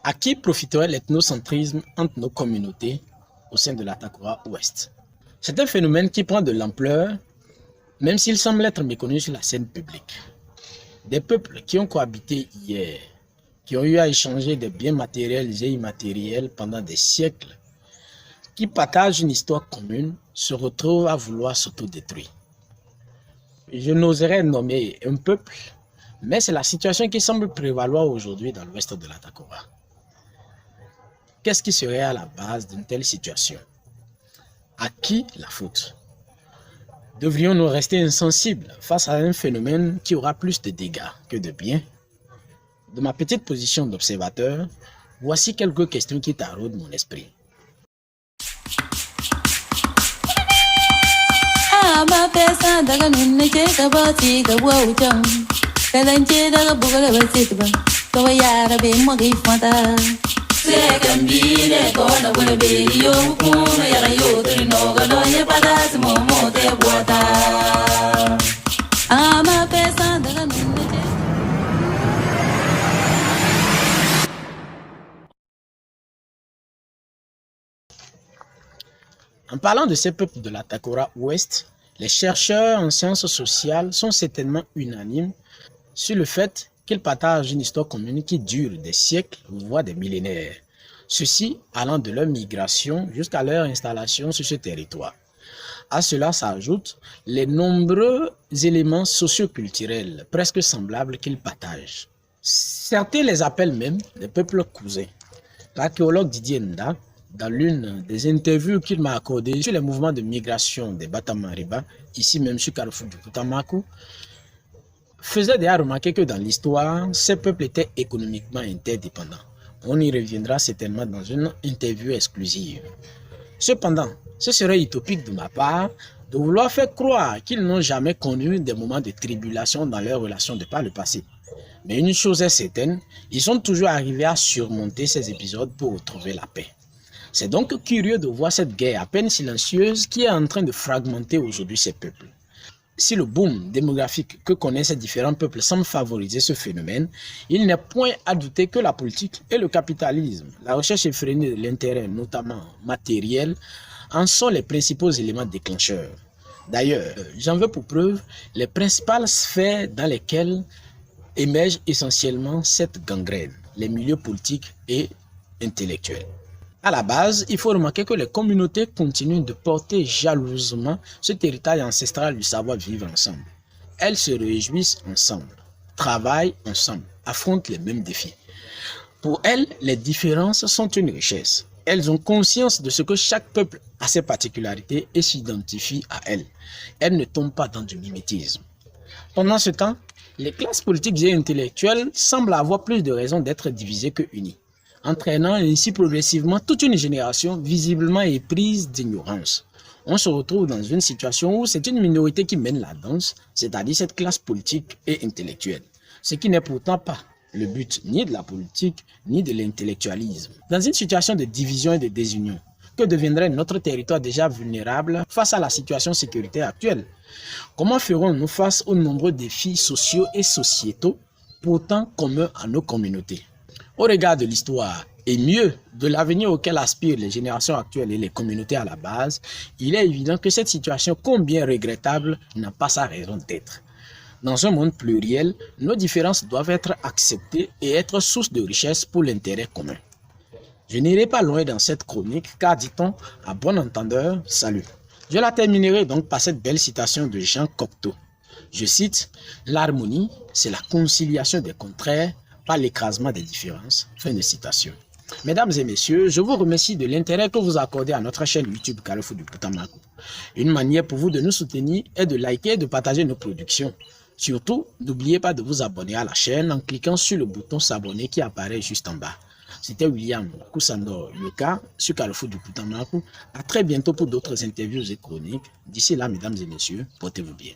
À qui profiterait l'ethnocentrisme entre nos communautés au sein de la Takora Ouest? C'est un phénomène qui prend de l'ampleur, même s'il semble être méconnu sur la scène publique. Des peuples qui ont cohabité hier, qui ont eu à échanger des biens matériels et immatériels pendant des siècles, qui partagent une histoire commune, se retrouvent à vouloir s'autodétruire. Je n'oserais nommer un peuple, mais c'est la situation qui semble prévaloir aujourd'hui dans l'ouest de la Takora. Qu'est-ce qui serait à la base d'une telle situation? À qui la faute? Devrions-nous rester insensibles face à un phénomène qui aura plus de dégâts que de bien? De ma petite position d'observateur, voici quelques questions qui taraudent mon esprit. En parlant de ces peuples de la Takora Ouest, les chercheurs en sciences sociales sont certainement unanimes sur le fait qu'ils partagent une histoire commune qui dure des siècles, voire des millénaires. Ceci allant de leur migration jusqu'à leur installation sur ce territoire. À cela s'ajoutent les nombreux éléments socioculturels presque semblables qu'ils partagent. Certains les appellent même des peuples cousins. L'archéologue Didier Nda, dans l'une des interviews qu'il m'a accordées sur les mouvements de migration des Batamariba, ici même sur Carrefour du Putamaku, faisait déjà remarquer que dans l'histoire, ces peuples étaient économiquement interdépendants. On y reviendra certainement dans une interview exclusive. Cependant, ce serait utopique de ma part de vouloir faire croire qu'ils n'ont jamais connu des moments de tribulation dans leurs relations de par le passé. Mais une chose est certaine, ils sont toujours arrivés à surmonter ces épisodes pour retrouver la paix. C'est donc curieux de voir cette guerre à peine silencieuse qui est en train de fragmenter aujourd'hui ces peuples. Si le boom démographique que connaissent ces différents peuples semble favoriser ce phénomène, il n'est point à douter que la politique et le capitalisme, la recherche effrénée de l'intérêt, notamment matériel, en sont les principaux éléments déclencheurs. D'ailleurs, j'en veux pour preuve les principales sphères dans lesquelles émerge essentiellement cette gangrène, les milieux politiques et intellectuels. À la base, il faut remarquer que les communautés continuent de porter jalousement ce territoire ancestral du savoir-vivre ensemble. Elles se réjouissent ensemble, travaillent ensemble, affrontent les mêmes défis. Pour elles, les différences sont une richesse. Elles ont conscience de ce que chaque peuple a ses particularités et s'identifie à elles. Elles ne tombent pas dans du mimétisme. Pendant ce temps, les classes politiques et intellectuelles semblent avoir plus de raisons d'être divisées que unies, entraînant ainsi progressivement toute une génération visiblement éprise d'ignorance. On se retrouve dans une situation où c'est une minorité qui mène la danse, c'est-à-dire cette classe politique et intellectuelle, ce qui n'est pourtant pas le but ni de la politique ni de l'intellectualisme. Dans une situation de division et de désunion, que deviendrait notre territoire déjà vulnérable face à la situation sécuritaire actuelle? Comment ferons-nous face aux nombreux défis sociaux et sociétaux pourtant communs à nos communautés? Au regard de l'histoire et mieux de l'avenir auquel aspirent les générations actuelles et les communautés à la base, il est évident que cette situation, combien regrettable, n'a pas sa raison d'être. Dans un monde pluriel, nos différences doivent être acceptées et être source de richesse pour l'intérêt commun. Je n'irai pas loin dans cette chronique car, dit-on, à bon entendeur, salut. Je la terminerai donc par cette belle citation de Jean Cocteau. Je cite, « L'harmonie, c'est la conciliation des contraires par l'écrasement des différences. » Fin de citation. Mesdames et messieurs, je vous remercie de l'intérêt que vous accordez à notre chaîne YouTube Carrefour du Putamaku. Une manière pour vous de nous soutenir est de liker et de partager nos productions. Surtout, n'oubliez pas de vous abonner à la chaîne en cliquant sur le bouton s'abonner qui apparaît juste en bas. C'était William Kusando Yoka sur Carrefour du Putamaku. À très bientôt pour d'autres interviews et chroniques. D'ici là, mesdames et messieurs, portez-vous bien.